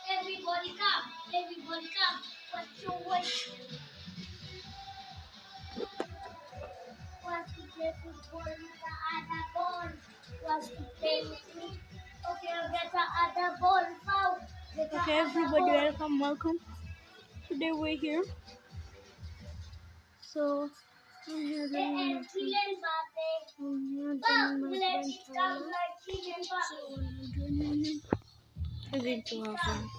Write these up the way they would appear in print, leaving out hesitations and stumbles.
Everybody come! Everybody come! What's your wish? Want to play football with the other ball? Want to play with me? Okay, I'll get the other ball now. Okay, everybody, welcome. Today we're here. So I'm here doing my we're going to have fun.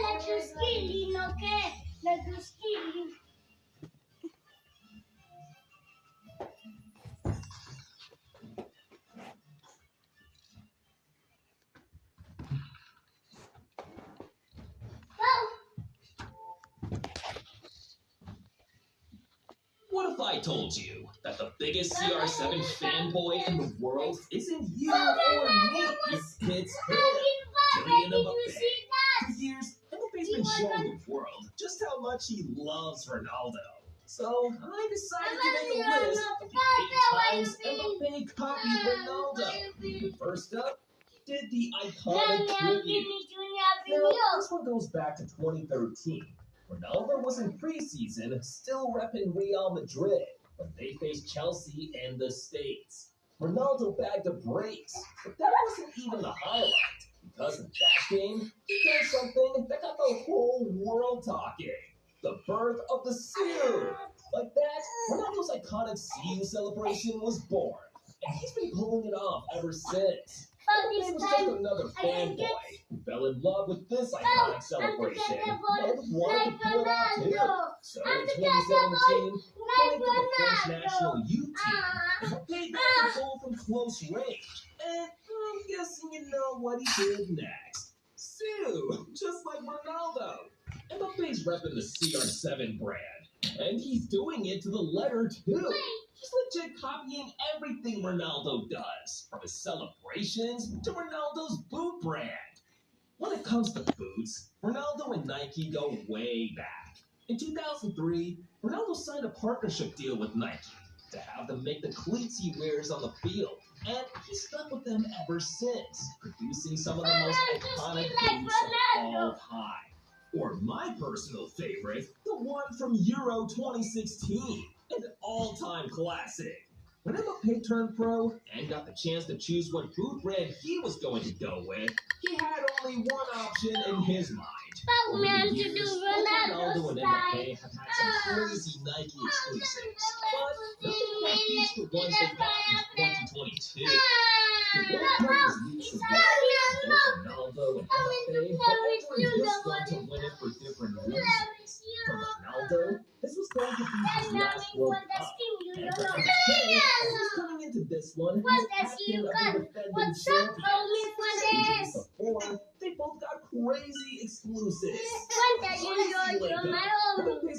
Let's do skiing, okay? Let's do skiing. What if I told you that the biggest CR7 fanboy in the world isn't you or me? It's him, Kylian Mbappé. For years, Mbappe's been showing the world just how much he loves Ronaldo. So I decided to make a list of the 8 times Mbappé copied Ronaldo. First up, he did the iconic tribute. Now, this one goes back to 2013. Ronaldo was in preseason, still repping Real Madrid when they faced Chelsea and the States. Ronaldo bagged a brace, but that wasn't even the highlight, because in that game, he did something that got the whole world talking. The birth of the CU. Like that, Ronaldo's iconic CU celebration was born, and he's been pulling it off ever since. He was just another fanboy who fell in love with this iconic celebration and wanted to pull it off too. So in 2017, playing for the French national youth team, Mbappé got the goal from close range. And I'm guessing you know what he did next. Sue, just like Ronaldo. Mbappe's repping the CR7 brand, and he's doing it to the letter too. He's legit copying everything Ronaldo does, from his celebrations to Ronaldo's boot brand. When it comes to boots, Ronaldo and Nike go way back. In 2003, Ronaldo signed a partnership deal with Nike to have them make the cleats he wears on the field, and he's stuck with them ever since, producing some of the most iconic boots of all time. Or my personal favorite, the one from Euro 2016, an all-time classic. When Mbappe turned pro and got the chance to choose what boot brand he was going to go with, he had only one option in his mind. But we Over have the to years, do both Ronaldo Ronaldo and style. Mbappe have had some crazy Nike exclusives, but nothing beats the ones they got in 2022. The World Cup was weeks away. Both Ronaldo and Mbappe were entering this one to win it for different reasons. For Ronaldo, this was going to be his last World Cup. And for Mbappe, he was coming into this one as captain of the defending champions. Before, they both got crazy exclusives. Mbappe's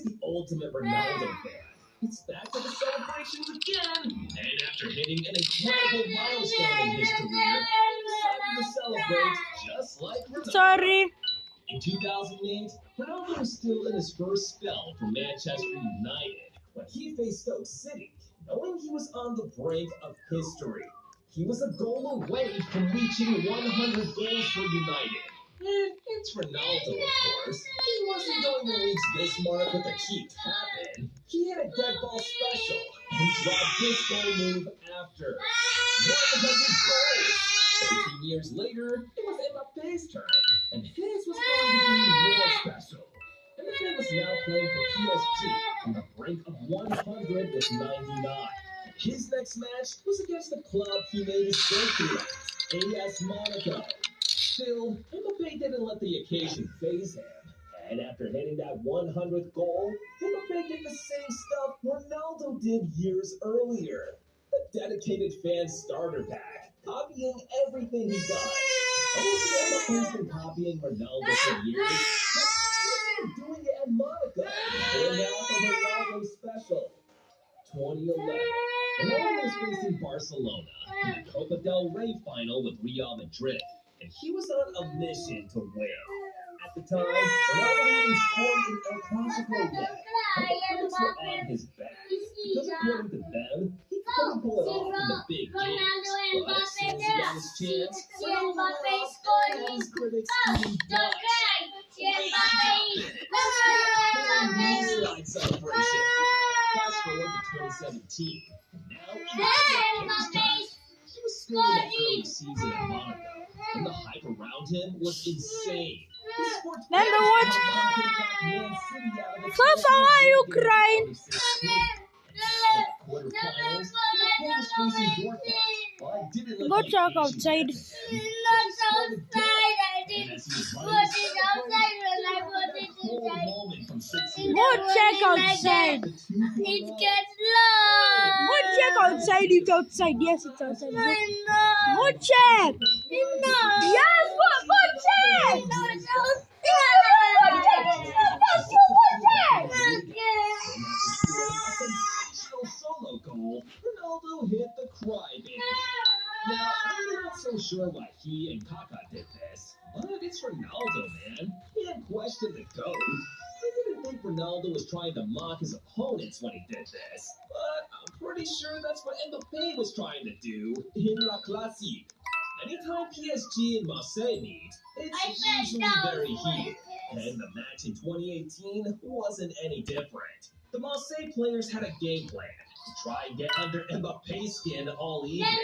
the ultimate Ronaldo fan. It's back to the celebrations again. And after hitting an incredible milestone in his career, he decided to celebrate just like Ronaldo. Sorry. In 2008, Ronaldo was still in his first spell for Manchester United when he faced Stoke City, knowing he was on the brink of history. He was a goal away from reaching 100 goals for United. And it's Ronaldo, of course. He wasn't going to reach this mark with a key tap in. He had a dead ball special and dropped this goal move after. 100 goals! 13 years later, it was Mbappe's turn, and his was going to be more special. Mbappe was now playing for PSG on the brink of 100 with 99. His next match was against the club he made his breakthrough at, AS Monaco. Still, Mbappe didn't let the occasion faze him. And after hitting that 100th goal, Mbappe did the same stuff Ronaldo did years earlier. The dedicated fan starter pack, copying everything he does. Mbappe's been copying Ronaldo for years. He's been doing it at Monaco. And now the Ronaldo special. 2011. Ronaldo was facing Barcelona in the Copa del Rey final with Real Madrid, and he was on a mission to win. At the time, Ronaldo hadn't scored in El Clasico yet, and the critics were on his back. Because according to them, he couldn't pull it off in the big games. But as soon as he got his chance, Ronaldo went off, and his critics even nuts. Slide celebration. Fast forward to 2017. Now, he was still in that early season at Monaco, and the hype around him was insane. Remember what? Слава Ukraine! Go check outside. Go check outside. It gets low. Go check outside. It's outside. Yes, it's outside. Go check. No. Yes, go check. No, it's Solo goal, Ronaldo hit the crybaby. Now, I'm not so sure why he and Kaká did this, but it's Ronaldo, man. He had questioned the GOAT. I didn't think Ronaldo was trying to mock his opponents when he did this, but I'm pretty sure that's what Mbappe was trying to do in La Classique. Anytime PSG and Marseille meet, it's usually very heated, and the match in 2018 wasn't any different. The Marseille players had a game plan to try and get under Mbappe's skin all evening.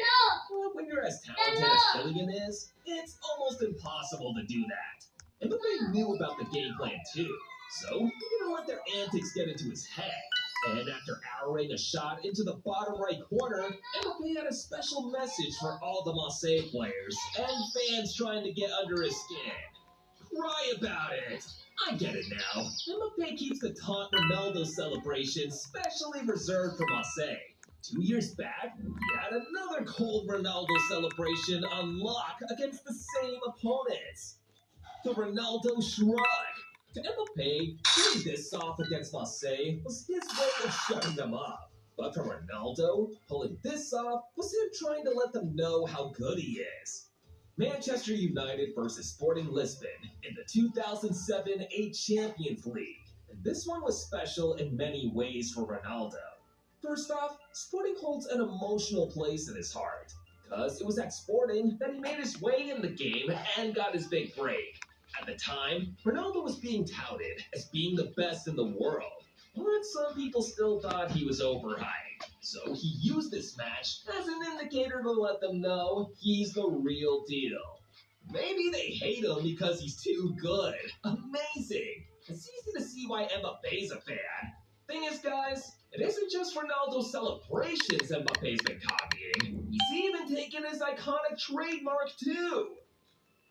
But when you're as talented as Kylian is, it's almost impossible to do that. Mbappe knew about the game plan too, so he didn't let their antics get into his head. And after arrowing a shot into the bottom right corner, Mbappe had a special message for all the Marseille players and fans trying to get under his skin. Cry about it! I get it now. Mbappe keeps the taunt Ronaldo celebration specially reserved for Marseille. 2 years back, he had another cold Ronaldo celebration on lock against the same opponents. The Ronaldo shrug. To Mbappe, doing this off against Marseille was his way of shutting them up. But for Ronaldo, pulling this off was him trying to let them know how good he is. Manchester United versus Sporting Lisbon in the 2007-8 Champions League. And this one was special in many ways for Ronaldo. First off, Sporting holds an emotional place in his heart, because it was at Sporting that he made his way in the game and got his big break. At the time, Ronaldo was being touted as being the best in the world, but some people still thought he was overhyped. So he used this match as an indicator to let them know he's the real deal. Maybe they hate him because he's too good. Amazing. It's easy to see why Mbappe's a fan. Thing is, guys, it isn't just Ronaldo's celebrations Mbappe's been copying. He's even taken his iconic trademark too.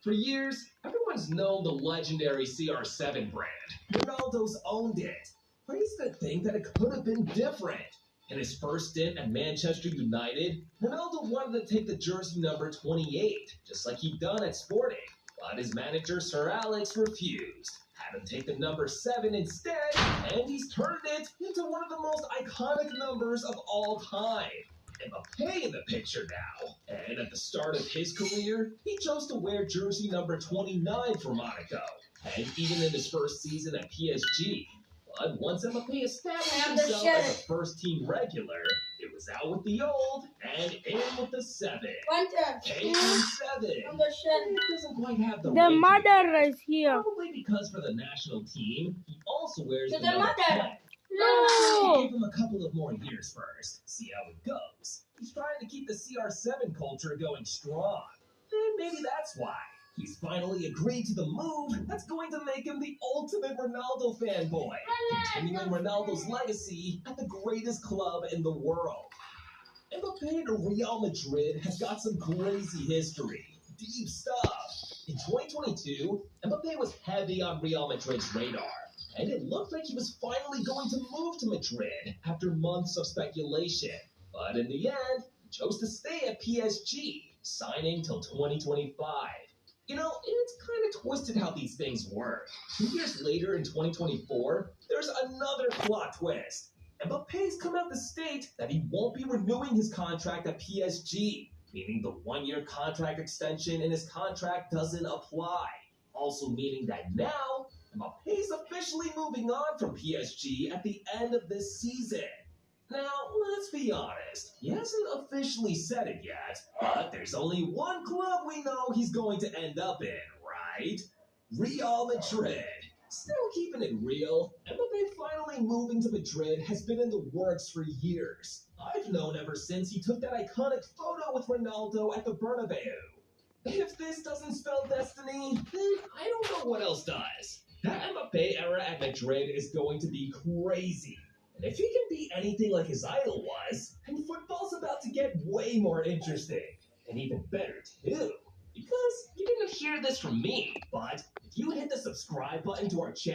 For years, everyone's known the legendary CR7 brand. Ronaldo's owned it. But he used to think that it could have been different. In his first stint at Manchester United, Ronaldo wanted to take the jersey number 28, just like he'd done at Sporting. But his manager, Sir Alex, refused. Had him take the number 7 instead, and he's turned it into one of the most iconic numbers of all time. Mbappé in the picture now. And at the start of his career, he chose to wear jersey number 29 for Monaco. And even in his first season at PSG. But once Mbappé established himself as a first-team regular, it was out with the old and in with the 7. KM7. It doesn't quite have the The weight mother to it. is here. Probably because for the national team, he also wears To the the number mother. 10. No. Give him a couple of more years first. See how it goes. He's trying to keep the CR7 culture going strong. And maybe that's why. He's finally agreed to the move that's going to make him the ultimate Ronaldo fanboy, continuing Ronaldo's legacy at the greatest club in the world. Mbappé to Real Madrid has got some crazy history. Deep stuff. In 2022, Mbappé was heavy on Real Madrid's radar. And it looked like he was finally going to move to Madrid after months of speculation. But in the end, he chose to stay at PSG, signing till 2025. You know, it's kind of twisted how these things work. 2 years later in 2024, there's another plot twist. Mbappe's come out to state that he won't be renewing his contract at PSG, meaning the 1-year contract extension in his contract doesn't apply. Also meaning that now, Mbappe's officially moving on from PSG at the end of this season. Now, let's be honest, he hasn't officially said it yet, but there's only one club we know he's going to end up in, right? Real Madrid. Still keeping it real, Mbappé finally moving to Madrid has been in the works for years. I've known ever since he took that iconic photo with Ronaldo at the Bernabeu. If this doesn't spell destiny, then I don't know what else does. That Mbappé era at Madrid is going to be crazy. And if he can be anything like his idol was, then football's about to get way more interesting. And even better, too. Because you didn't hear this from me, but if you hit the subscribe button to our channel,